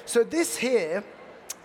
So this here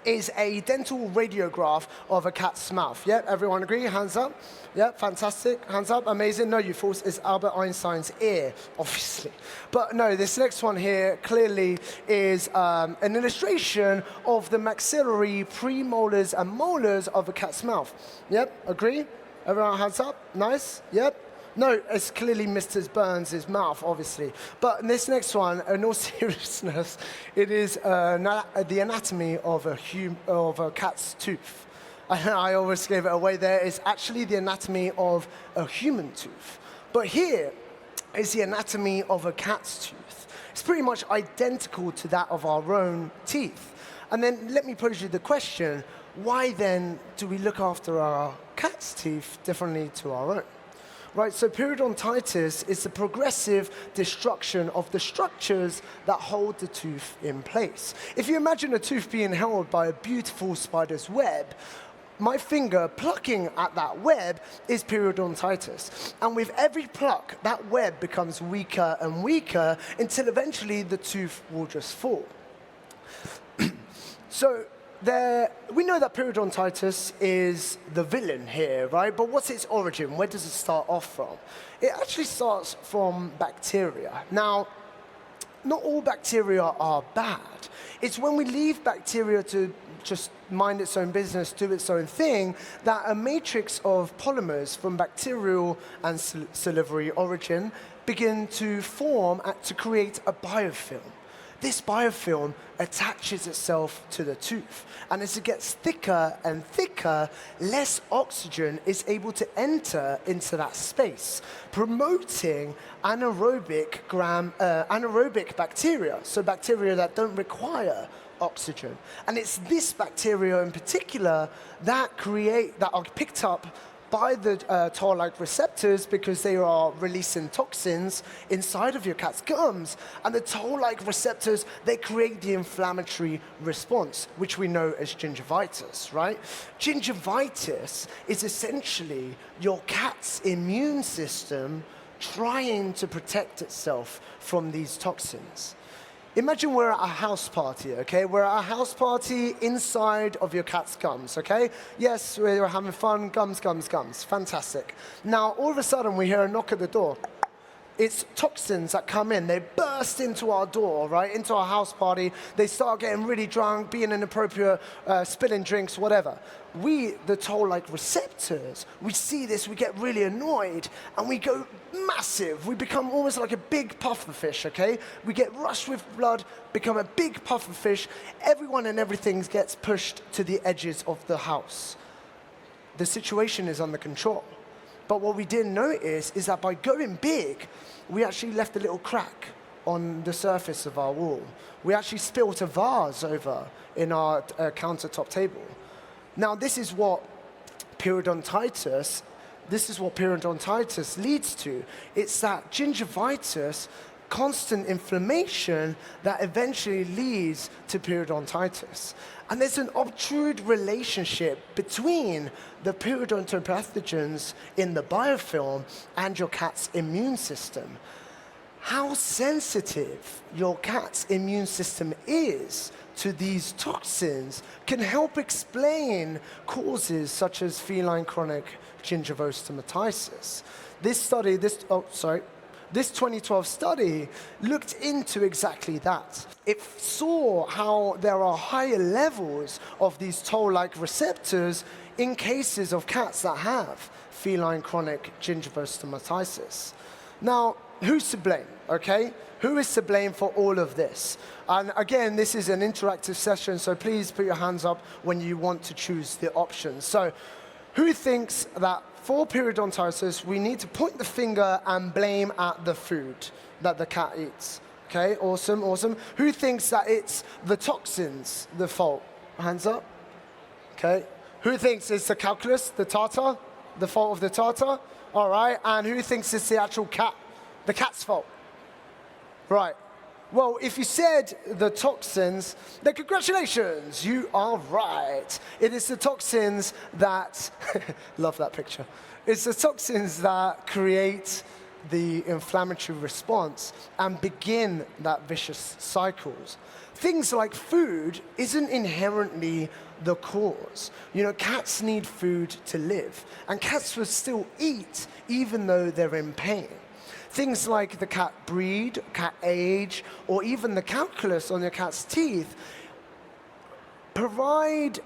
is a dental radiograph of a cat's mouth. Yep, everyone agree? Hands up. Yep, fantastic. Hands up, amazing. No, you fools, it's Albert Einstein's ear, obviously. But no, this next one here clearly is an illustration of the maxillary premolars and molars of a cat's mouth. Yep, agree? Everyone hands up? Nice? Yep. No, it's clearly Mr. Burns' mouth, obviously. But in this next one, in all seriousness, it is the anatomy of a cat's tooth. I always gave it away there. It's actually the anatomy of a human tooth. But here is the anatomy of a cat's tooth. It's pretty much identical to that of our own teeth. And then let me pose you the question, why then do we look after our cat's teeth differently to our own? Right, so periodontitis is the progressive destruction of the structures that hold the tooth in place. If you imagine a tooth being held by a beautiful spider's web, my finger plucking at that web is periodontitis. And with every pluck, that web becomes weaker and weaker until eventually the tooth will just fall. So we know that periodontitis is the villain here, right? But what's its origin? Where does it start off from? It actually starts from bacteria. Now, not all bacteria are bad. It's when we leave bacteria to just mind its own business, do its own thing, that a matrix of polymers from bacterial and salivary origin begin to form to create a biofilm. This biofilm attaches itself to the tooth. And as it gets thicker and thicker, less oxygen is able to enter into that space, promoting anaerobic bacteria, so bacteria that don't require oxygen. And it's this bacteria in particular that are picked up by the toll-like receptors because they are releasing toxins inside of your cat's gums. And the toll-like receptors, they create the inflammatory response, which we know as gingivitis, right? Gingivitis is essentially your cat's immune system trying to protect itself from these toxins. Imagine we're at a house party, okay? We're at a house party inside of your cat's gums, okay? Yes, we're having fun, gums, gums, gums. Fantastic. Now, all of a sudden, we hear a knock at the door. It's toxins that come in. They burst into our door, right, into our house party. They start getting really drunk, being inappropriate, spilling drinks, whatever. We, the toll-like receptors, we see this, we get really annoyed, and we go massive. We become almost like a big pufferfish, okay? We get rushed with blood, become a big pufferfish. Everyone and everything gets pushed to the edges of the house. The situation is under control. But what we didn't notice is that by going big, we actually left a little crack on the surface of our wall. We actually spilt a vase over in our countertop table. Now, this is what periodontitis leads to. It's that gingivitis, constant inflammation that eventually leads to periodontitis. And there's an obtrude relationship between the periodontopathogens in the biofilm and your cat's immune system. How sensitive your cat's immune system is to these toxins can help explain causes such as feline chronic gingivostomatitis. This 2012 study looked into exactly that. It saw how there are higher levels of these toll-like receptors in cases of cats that have feline chronic gingivostomatitis. Now, who's to blame, okay? Who is to blame for all of this? And again, this is an interactive session, so please put your hands up when you want to choose the options. So, who thinks that for periodontitis, we need to point the finger and blame at the food that the cat eats? Okay, awesome, awesome. Who thinks that it's the toxins, the fault? Hands up. Okay. Who thinks it's the calculus, the tartar, the fault of the tartar? All right. And who thinks it's the actual cat, the cat's fault? Right. Well, if you said the toxins, then congratulations, you are right. It is the toxins that, love that picture. It's the toxins that create the inflammatory response and begin that vicious cycles. Things like food isn't inherently the cause. You know, cats need food to live, and cats will still eat even though they're in pain. Things like the cat breed, cat age, or even the calculus on your cat's teeth provide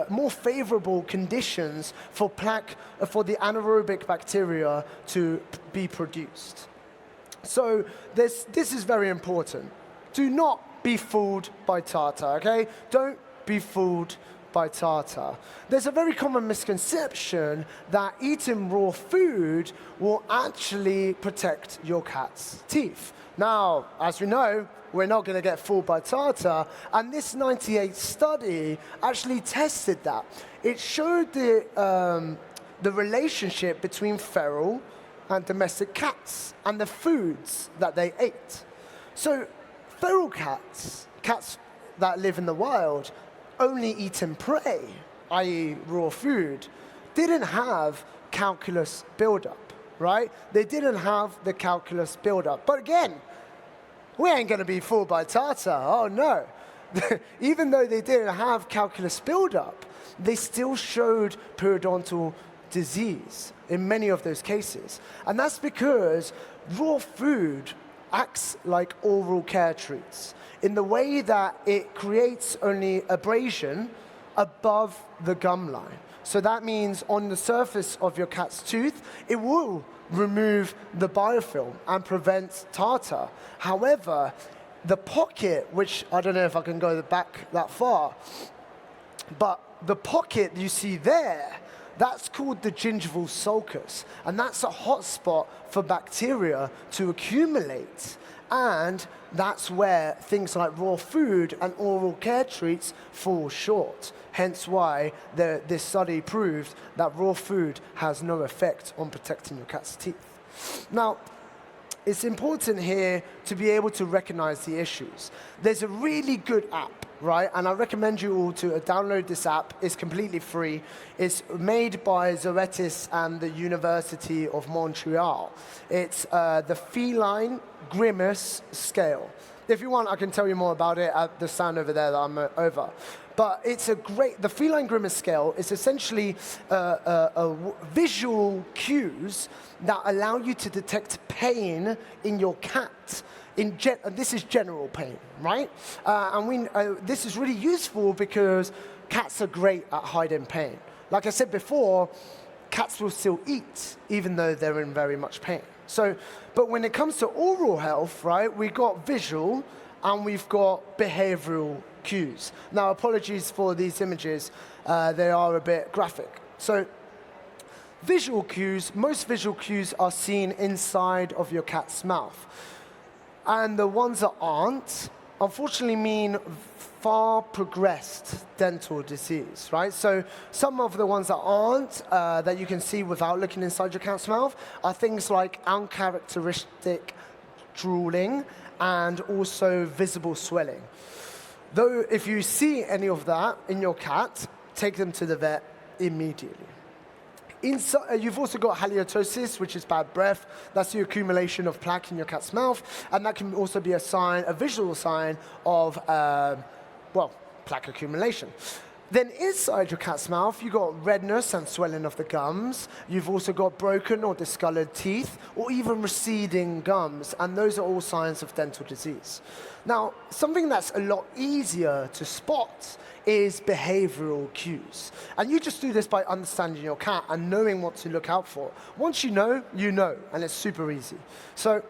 more favorable conditions for the anaerobic bacteria to be produced. So this is very important. Do not be fooled by tartar, okay? Don't be fooled by tartar. There's a very common misconception that eating raw food will actually protect your cat's teeth. Now, as we know, we're not going to get fooled by tartar, and this 98 study actually tested that. It showed the relationship between feral and domestic cats and the foods that they ate. So feral cats, cats that live in the wild, only eating prey, i.e. raw food, didn't have calculus buildup, right? They didn't have the calculus buildup. But again, we ain't going to be fooled by tartar. Oh, no. Even though they didn't have calculus buildup, they still showed periodontal disease in many of those cases. And that's because raw food acts like oral care treats in the way that it creates only abrasion above the gum line. So that means on the surface of your cat's tooth, it will remove the biofilm and prevent tartar. However, the pocket, which I don't know if I can go back that far, but the pocket you see there, that's called the gingival sulcus, and that's a hotspot for bacteria to accumulate. And that's where things like raw food and oral care treats fall short. Hence why this study proved that raw food has no effect on protecting your cat's teeth. Now, it's important here to be able to recognize the issues. There's a really good app, right? And I recommend you all to download this app. It's completely free. It's made by Zoetis and the University of Montreal. It's the Feline Grimace Scale. If you want, I can tell you more about it at the stand over there that I'm over. But it's the Feline Grimace Scale is essentially visual cues that allow you to detect pain in your cat. This is general pain, right? This is really useful because cats are great at hiding pain. Like I said before, cats will still eat even though they're in very much pain. But when it comes to oral health, right, we've got visual and we've got behavioral cues. Now, apologies for these images. They are a bit graphic. So visual cues, most visual cues are seen inside of your cat's mouth. And the ones that aren't, unfortunately, mean far progressed dental disease, right? So some of the ones that aren't, that you can see without looking inside your cat's mouth, are things like uncharacteristic drooling and also visible swelling. Though if you see any of that in your cat, take them to the vet immediately. You've also got halitosis, which is bad breath. That's the accumulation of plaque in your cat's mouth, and that can also be a visual sign of, plaque accumulation. Then inside your cat's mouth, you've got redness and swelling of the gums. You've also got broken or discolored teeth, or even receding gums, and those are all signs of dental disease. Now, something that's a lot easier to spot is behavioral cues. And you just do this by understanding your cat and knowing what to look out for. Once you know, and it's super easy. So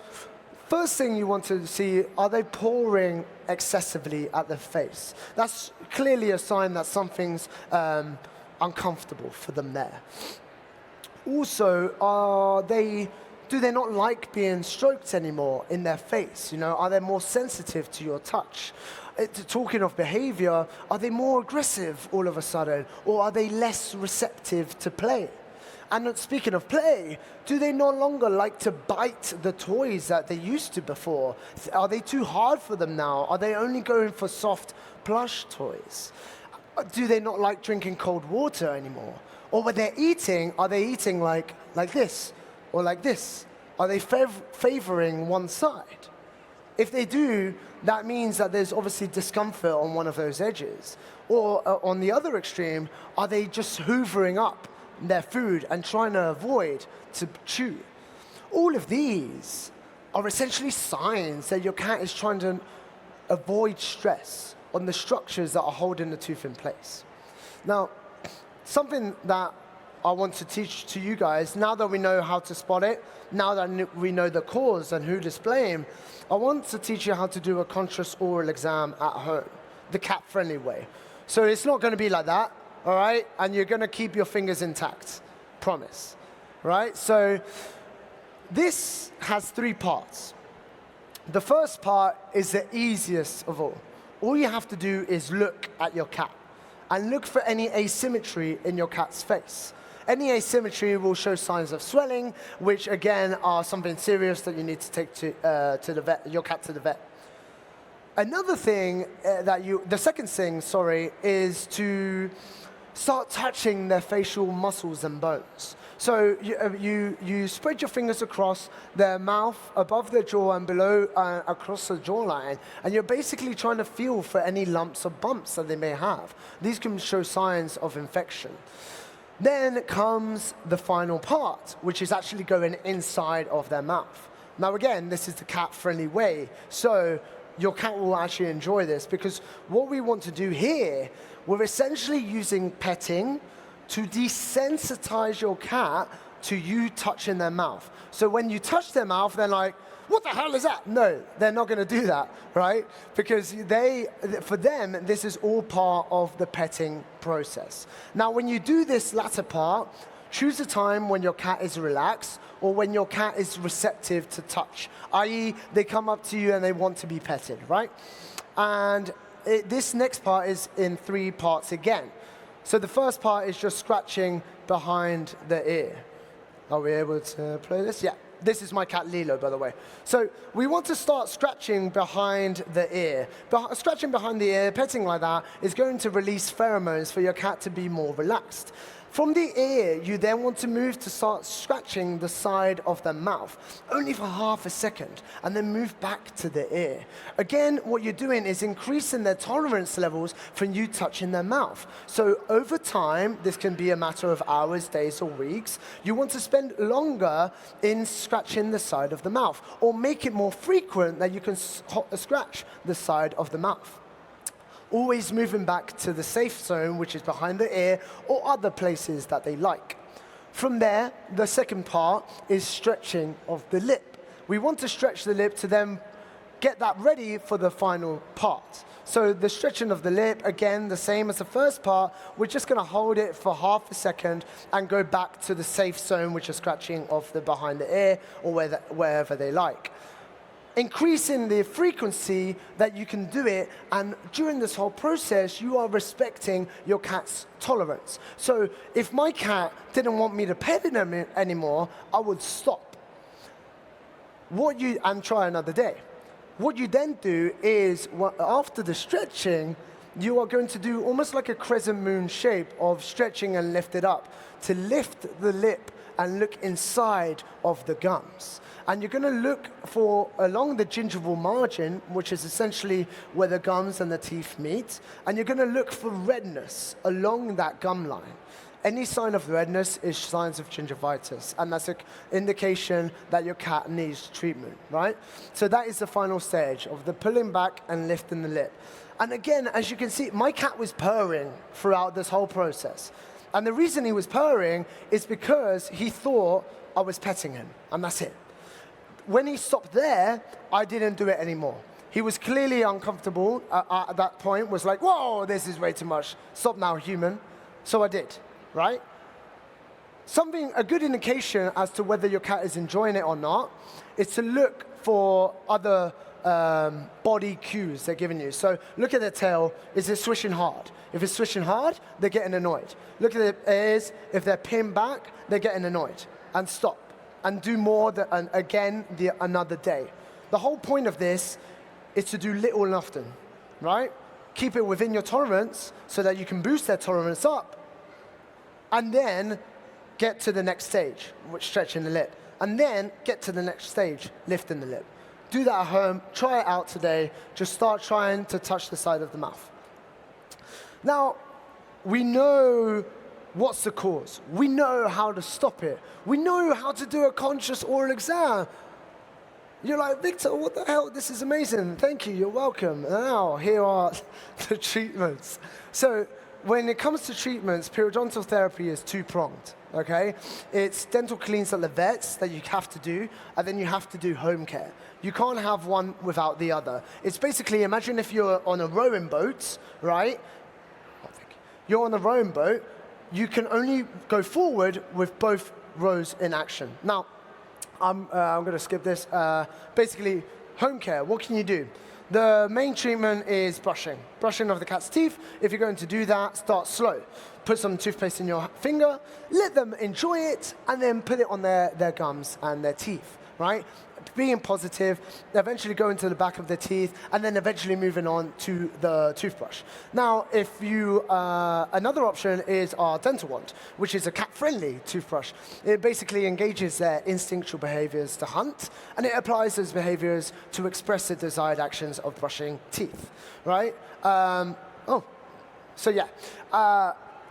first thing you want to see, are they pawing excessively at the face? That's clearly a sign that something's uncomfortable for them there. Also, do they not like being stroked anymore in their face? You know, are they more sensitive to your touch? Talking of behavior, are they more aggressive all of a sudden? Or are they less receptive to play? And speaking of play, do they no longer like to bite the toys that they used to before? Are they too hard for them now? Are they only going for soft plush toys? Do they not like drinking cold water anymore? Or when they're eating, are they eating like this or like this? Are they favoring one side? If they do, that means that there's obviously discomfort on one of those edges. Or on the other extreme, are they just hoovering up their food and trying to avoid to chew? All of these are essentially signs that your cat is trying to avoid stress on the structures that are holding the tooth in place. Now, something that I want to teach to you guys, now that we know how to spot it, now that we know the cause and who to blame, I want to teach you how to do a conscious oral exam at home, the cat-friendly way. So it's not going to be like that, all right? And you're going to keep your fingers intact, promise, right? So this has 3 parts. The first part is the easiest of all. All you have to do is look at your cat and look for any asymmetry in your cat's face. Any asymmetry will show signs of swelling, which again are something serious that you need to take to the vet, your cat to the vet. Another thing the second thing, is to start touching their facial muscles and bones. So you spread your fingers across their mouth, above their jaw and below, across the jawline, and you're basically trying to feel for any lumps or bumps that they may have. These can show signs of infection. Then comes the final part, which is actually going inside of their mouth. Now again, this is the cat-friendly way, so your cat will actually enjoy this, because what we want to do here, we're essentially using petting to desensitize your cat to you touching their mouth. So when you touch their mouth, they're like, what the hell is that? No, they're not going to do that, right? Because for them, this is all part of the petting process. Now, when you do this latter part, choose a time when your cat is relaxed or when your cat is receptive to touch, i.e. they come up to you and they want to be petted, right? And this next part is in 3 parts again. So the first part is just scratching behind the ear. Are we able to play this? Yeah. This is my cat Lilo, by the way. So we want to start scratching behind the ear. Scratching behind the ear, petting like that, is going to release pheromones for your cat to be more relaxed. From the ear, you then want to move to start scratching the side of the mouth, only for half a second, and then move back to the ear. Again, what you're doing is increasing their tolerance levels from you touching their mouth. So over time, this can be a matter of hours, days, or weeks, you want to spend longer in scratching the side of the mouth, or make it more frequent that you can scratch the side of the mouth. Always moving back to the safe zone, which is behind the ear, or other places that they like. From there, the second part is stretching of the lip. We want to stretch the lip to then get that ready for the final part. So the stretching of the lip, again, the same as the first part, we're just going to hold it for half a second and go back to the safe zone, which is scratching of the behind the ear, or wherever they like. Increasing the frequency that you can do it, and during this whole process, you are respecting your cat's tolerance. So if my cat didn't want me to pet him anymore, I would stop. And try another day. What you then do is, after the stretching, you are going to do almost like a crescent moon shape of stretching and lift it up, to lift the lip and look inside of the gums. And you're going to look for along the gingival margin, which is essentially where the gums and the teeth meet, and you're going to look for redness along that gum line. Any sign of redness is signs of gingivitis, and that's an indication that your cat needs treatment, right? So that is the final stage of the pulling back and lifting the lip. And again, as you can see, my cat was purring throughout this whole process. And the reason he was purring is because he thought I was petting him, and that's it. When he stopped there, I didn't do it anymore. He was clearly uncomfortable at that point, was like, whoa, this is way too much. Stop now, human. So I did, right? A good indication as to whether your cat is enjoying it or not is to look for other body cues they're giving you. So look at their tail. Is it swishing hard? If it's swishing hard, they're getting annoyed. Look at their ears. If they're pinned back, they're getting annoyed. And stop. And do more again another day. The whole point of this is to do little and often, right? Keep it within your tolerance so that you can boost their tolerance up, and then get to the next stage, which stretching the lip. and then get to the next stage, lifting the lip. Do that at home, try it out today, just start trying to touch the side of the mouth. Now, we know what's the cause. We know how to stop it. We know how to do a conscious oral exam. You're like, Victor, what the hell? This is amazing. Thank you, you're welcome. And now, here are the treatments. So, when it comes to treatments, periodontal therapy is two-pronged, okay? It's dental cleans at the vets that you have to do, and then you have to do home care. You can't have one without the other. It's basically, imagine if you're on a rowing boat, right? You're on a rowing boat, you can only go forward with both rows in action. Now, I'm going to skip this. Basically, home care, what can you do? The main treatment is brushing. Brushing of the cat's teeth. If you're going to do that, start slow. Put some toothpaste in your finger, let them enjoy it, and then put it on their gums and their teeth, right? Being positive, eventually go into the back of the teeth, and then eventually moving on to the toothbrush. Now, if you, another option is our dental wand, which is a cat-friendly toothbrush. It basically engages their instinctual behaviors to hunt, and it applies those behaviors to express the desired actions of brushing teeth, right?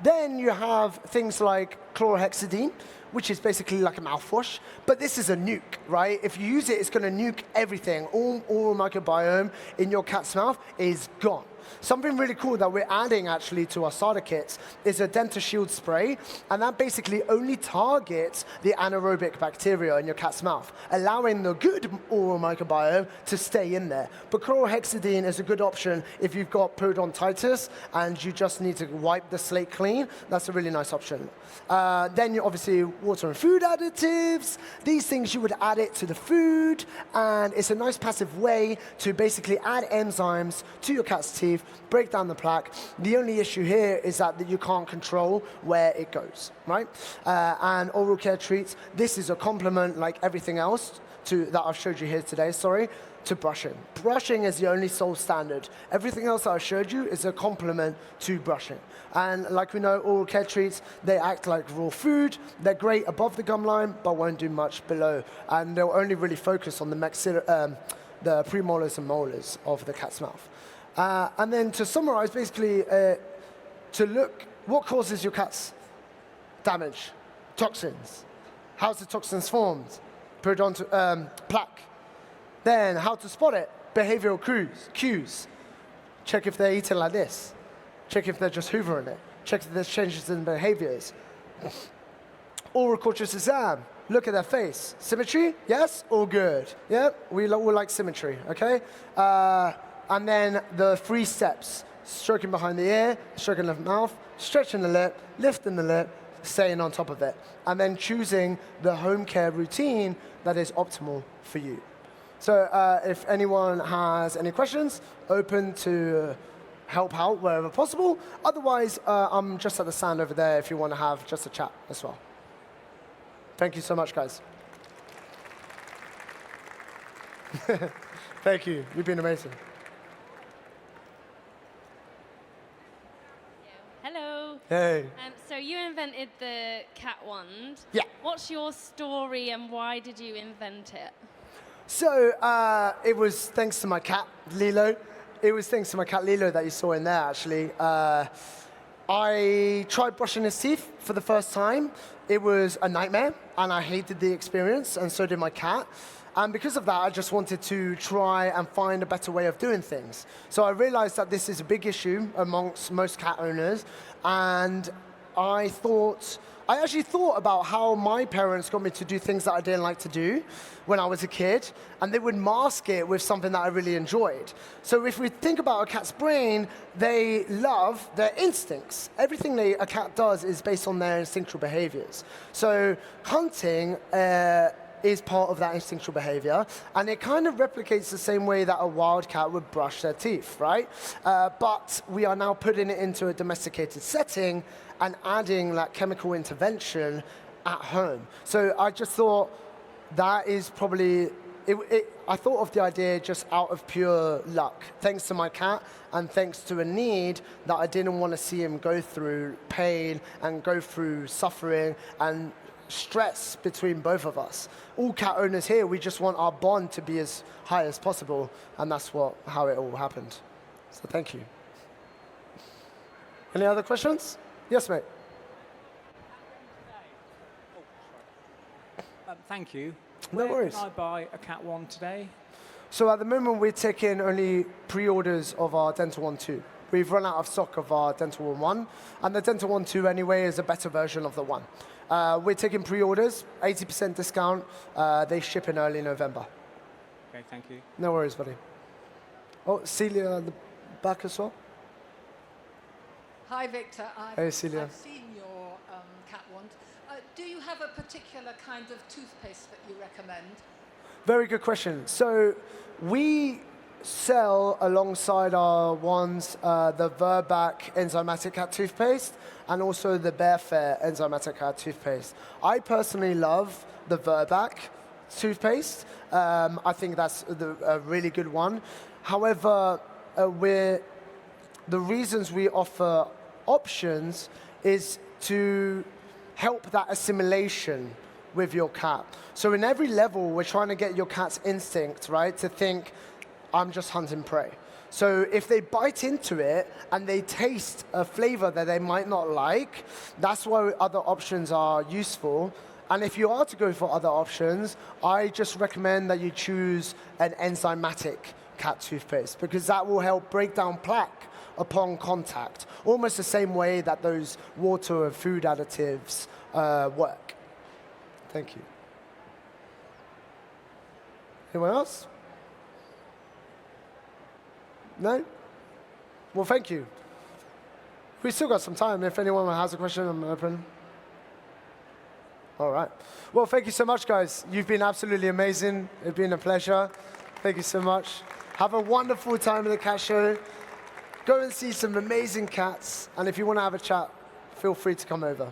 Then you have things like chlorhexidine, which is basically like a mouthwash, but this is a nuke, right? If you use it, it's gonna nuke everything. All oral microbiome in your cat's mouth is gone. Something really cool that we're adding actually to our starter kits is a DentaShield spray, and that basically only targets the anaerobic bacteria in your cat's mouth, allowing the good oral microbiome to stay in there. But chlorhexidine is a good option if you've got periodontitis and you just need to wipe the slate clean. That's a really nice option. Then you obviously water and food additives. These things you would add it to the food, and it's a nice passive way to basically add enzymes to your cat's teeth, break down the plaque. The only issue here is that you can't control where it goes, right? And oral care treats, this is a complement like everything else that I've showed you here today, to brushing. Brushing is the only sole standard. Everything else that I showed you is a complement to brushing. And like we know, oral care treats, they act like raw food. They're great above the gum line, but won't do much below. And they'll only really focus on the premolars and molars of the cat's mouth. And then to summarize, basically, to look, what causes your cat's damage? Toxins. How's the toxins formed? Periodontal plaque. Then how to spot it? Behavioral cues. Check if they're eating like this. Check if they're just hoovering it. Check if there's changes in behaviors. Oral cautious exam. Look at their face. Symmetry? Yes? All good. Yeah? We like symmetry, okay? And then the 3 steps. Stroking behind the ear, stroking the mouth, stretching the lip, lifting the lip, staying on top of it. And then choosing the home care routine that is optimal for you. So if anyone has any questions, open to help out wherever possible. Otherwise, I'm just at the stand over there if you want to have just a chat as well. Thank you so much, guys. Thank you. You've been amazing. Hello. Hey. So you invented the cat wand. Yeah. What's your story and why did you invent it? So it was thanks to my cat, Lilo. It was thanks to my cat, Lilo, that you saw in there, actually. I tried brushing his teeth for the first time. It was a nightmare, and I hated the experience, and so did my cat. And because of that, I just wanted to try and find a better way of doing things. So I realized that this is a big issue amongst most cat owners, and I actually thought about how my parents got me to do things that I didn't like to do when I was a kid, and they would mask it with something that I really enjoyed. So if we think about a cat's brain, they love their instincts. Everything a cat does is based on their instinctual behaviors. So hunting is part of that instinctual behavior, and it kind of replicates the same way that a wild cat would brush their teeth, right? But we are now putting it into a domesticated setting and adding that chemical intervention at home. So I just thought that is probably, I thought of the idea just out of pure luck, thanks to my cat and thanks to a need that I didn't want to see him go through pain and go through suffering and stress between both of us. All cat owners here, we just want our bond to be as high as possible, and that's how it all happened. So thank you. Any other questions? Yes, mate. Thank you. No Where worries. can I buy a Cat 1 today? So at the moment, we're taking only pre-orders of our Dental 1 2. We've run out of stock of our Dental 1, and the Dental 1 2 anyway is a better version of the 1. We're taking pre-orders, 80% discount. They ship in early November. Okay, thank you. No worries, buddy. Oh, Celia at the back as well. Hi, Victor. Hey, Celia. I've seen your Cat wand. Do you have a particular kind of toothpaste that you recommend? Very good question. So we sell alongside our wands the Verbac enzymatic cat toothpaste and also the Bearfair enzymatic cat toothpaste. I personally love the Verbac toothpaste. I think that's a really good one. However, the reasons we offer options is to help that assimilation with your cat. So in every level, we're trying to get your cat's instinct, right, to think, I'm just hunting prey. So if they bite into it and they taste a flavor that they might not like, that's why other options are useful. And if you are to go for other options, I just recommend that you choose an enzymatic cat toothpaste because that will help break down plaque upon contact, almost the same way that those water and food additives work. Thank you. Anyone else? No? Well, thank you. We've still got some time. If anyone has a question, I'm open. All right. Well, thank you so much, guys. You've been absolutely amazing. It's been a pleasure. Thank you so much. Have a wonderful time at the cat show. Go and see some amazing cats. And if you want to have a chat, feel free to come over.